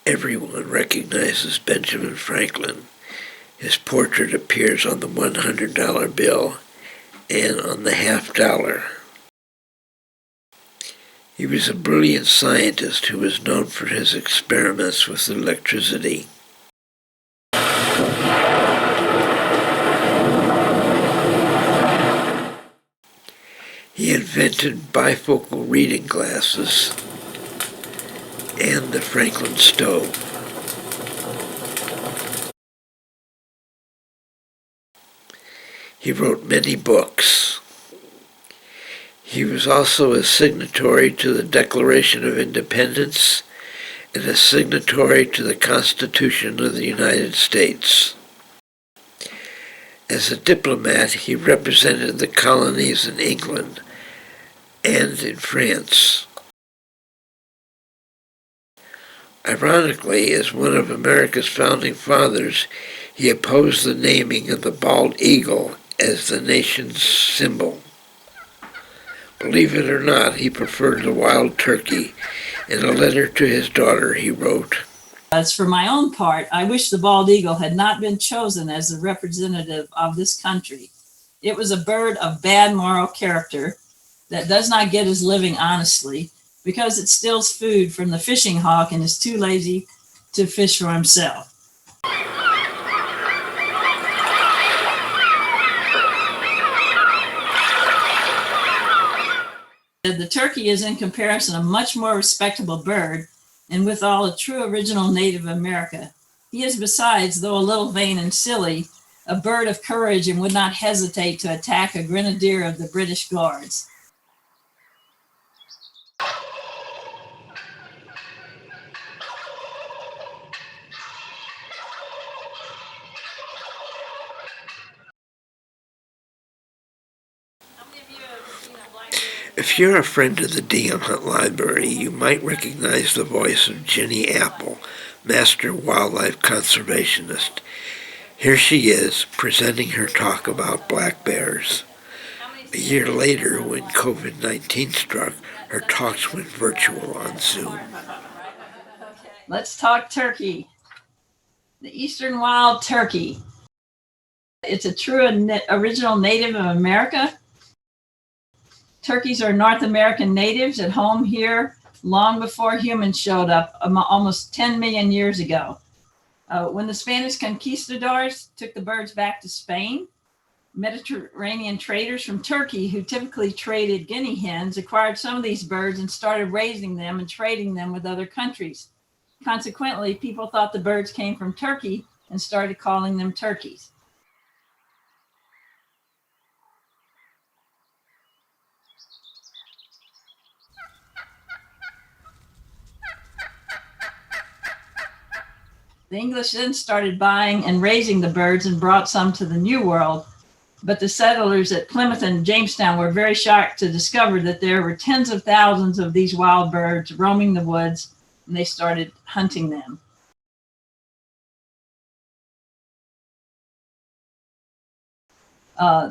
Everyone recognizes Benjamin Franklin. His portrait appears on the $100 bill and on the half-dollar. He was a brilliant scientist who was known for his experiments with electricity. He invented bifocal reading glasses and the Franklin stove. He wrote many books. He was also a signatory to the Declaration of Independence and a signatory to the Constitution of the United States. As a diplomat, he represented the colonies in England and in France. Ironically, as one of America's founding fathers, he opposed the naming of the bald eagle as the nation's symbol. Believe it or not, he preferred the wild turkey. In a letter to his daughter, he wrote, "As for my own part, I wish the bald eagle had not been chosen as the representative of this country. It was a bird of bad moral character that does not get his living honestly because it steals food from the fishing hawk and is too lazy to fish for himself." The turkey is in comparison a much more respectable bird, and withal a true original native of America. He is besides, though a little vain and silly, a bird of courage and would not hesitate to attack a grenadier of the British Guards. If you're a friend of the D.M. Hunt Library, you might recognize the voice of Ginny Apple, Master Wildlife Conservationist. Here she is, presenting her talk about black bears. A year later, when COVID-19 struck, her talks went virtual on Zoom. Let's talk turkey. The eastern wild turkey. It's a true original native of America. Turkeys are North American natives at home here long before humans showed up, almost 10 million years ago. When the Spanish conquistadors took the birds back to Spain, Mediterranean traders from Turkey, who typically traded guinea hens, acquired some of these birds and started raising them and trading them with other countries. Consequently, people thought the birds came from Turkey and started calling them turkeys. The English then started buying and raising the birds and brought some to the New World. But the settlers at Plymouth and Jamestown were very shocked to discover that there were tens of thousands of these wild birds roaming the woods, and they started hunting them.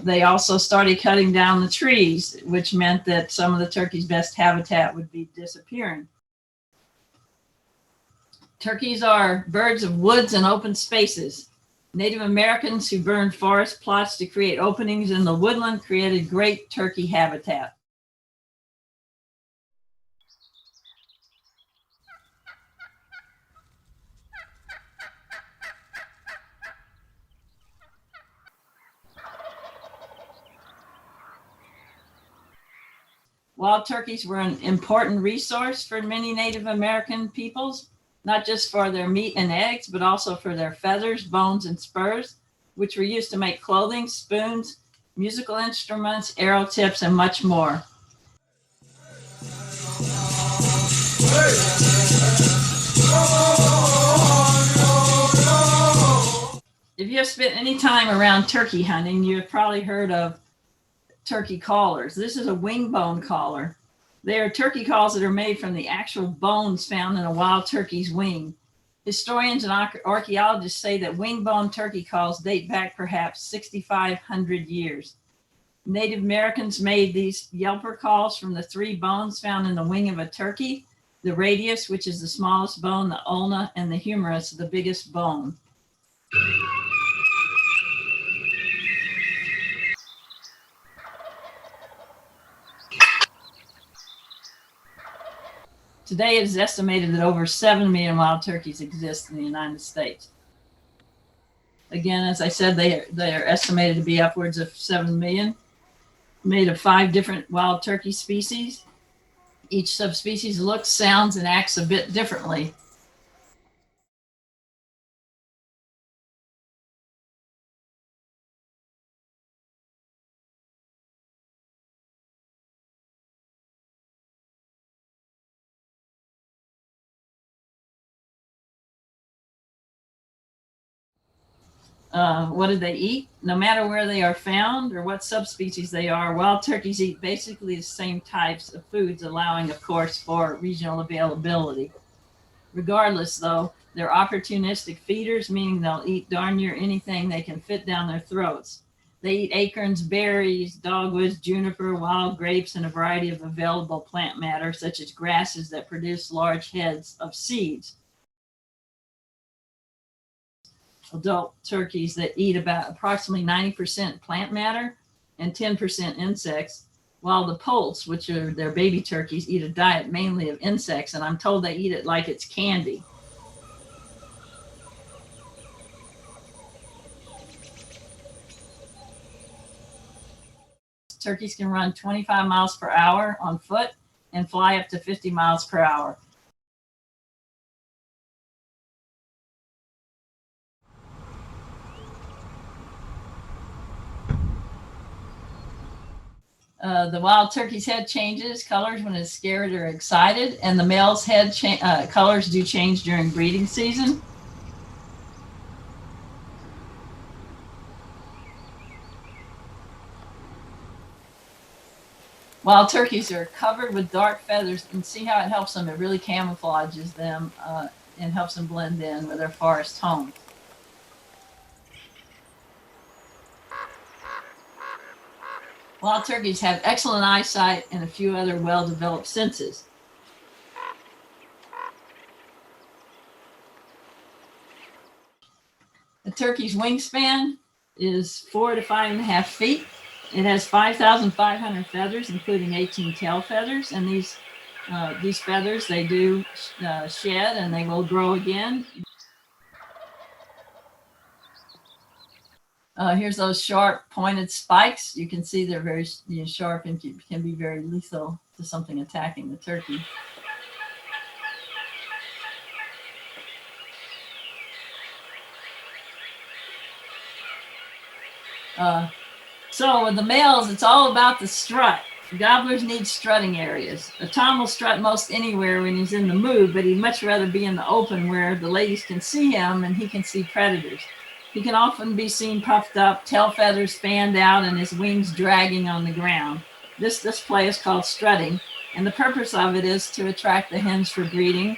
They also started cutting down the trees, which meant that some of the turkey's best habitat would be disappearing. Turkeys are birds of woods and open spaces. Native Americans who burned forest plots to create openings in the woodland created great turkey habitat. Wild turkeys were an important resource for many Native American peoples, not just for their meat and eggs, but also for their feathers, bones, and spurs, which were used to make clothing, spoons, musical instruments, arrow tips, and much more. If you have spent any time around turkey hunting, you've probably heard of turkey collars. This is a wing bone collar. They are turkey calls that are made from the actual bones found in a wild turkey's wing. Historians and archaeologists say that wing bone turkey calls date back perhaps 6,500 years. Native Americans made these yelper calls from the three bones found in the wing of a turkey. the radius, which is the smallest bone, the ulna, and the humerus, the biggest bone. Today, it is estimated that over 7 million wild turkeys exist in the United States. Again, as I said, they are estimated to be upwards of 7 million, made of 5 different wild turkey species. Each subspecies looks, sounds, and acts a bit differently. What do they eat? No matter where they are found or what subspecies they are, wild turkeys eat basically the same types of foods, allowing, of course, for regional availability. Regardless, though, they're opportunistic feeders, meaning they'll eat darn near anything they can fit down their throats. They eat acorns, berries, dogwoods, juniper, wild grapes, and a variety of available plant matter, such as grasses that produce large heads of seeds. Adult turkeys that eat about approximately 90% plant matter and 10% insects, while the poults, which are their baby turkeys, eat a diet mainly of insects, and I'm told they eat it like it's candy. Turkeys can run 25 miles per hour on foot and fly up to 50 miles per hour. The wild turkey's head changes colors when it's scared or excited, and the male's head colors do change during breeding season. Wild turkeys are covered with dark feathers, and see how it helps them. It really camouflages them and helps them blend in with their forest home. Wild turkeys have excellent eyesight and a few other well-developed senses. The turkey's wingspan is 4 to 5.5 feet. It has 5,500 feathers, including 18 tail feathers, and these feathers, they do shed and they will grow again. Here's those sharp pointed spikes. You can see they're very sharp and can be very lethal to something attacking the turkey. So with the males, it's all about the strut. Gobblers need strutting areas. A tom will strut most anywhere when he's in the mood, but he'd much rather be in the open where the ladies can see him and he can see predators. He can often be seen puffed up, tail feathers fanned out, and his wings dragging on the ground. This display is called strutting, and the purpose of it is to attract the hens for breeding.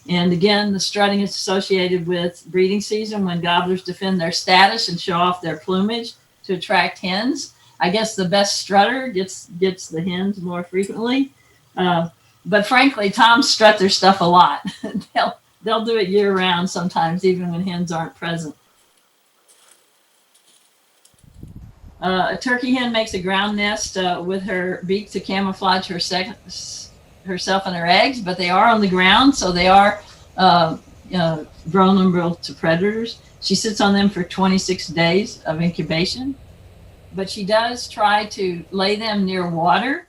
And again, the strutting is associated with breeding season when gobblers defend their status and show off their plumage to attract hens. I guess the best strutter gets the hens more frequently. But frankly, toms strut their stuff a lot. They'll do it year round sometimes, even when hens aren't present. A turkey hen makes a ground nest with her beak to camouflage herself and her eggs, but they are on the ground, so they are vulnerable to predators. She sits on them for 26 days of incubation, but she does try to lay them near water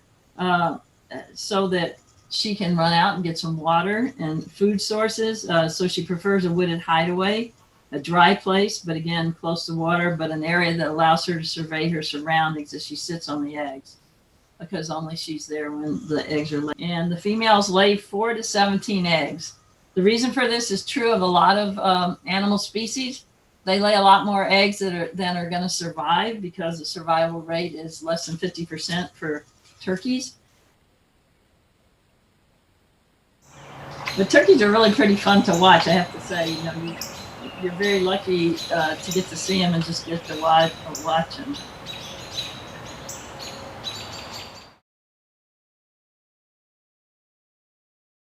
so that she can run out and get some water and food sources. So she prefers a wooded hideaway, a dry place, but again, close to water, but an area that allows her to survey her surroundings as she sits on the eggs, because only she's there when the eggs are laid. And the females lay 4 to 17 eggs. The reason for this is true of a lot of animal species. They lay a lot more eggs than are going to survive, because the survival rate is less than 50% for turkeys. But turkeys are really pretty fun to watch, I have to say. you're very lucky to get to see them and just get to watch them.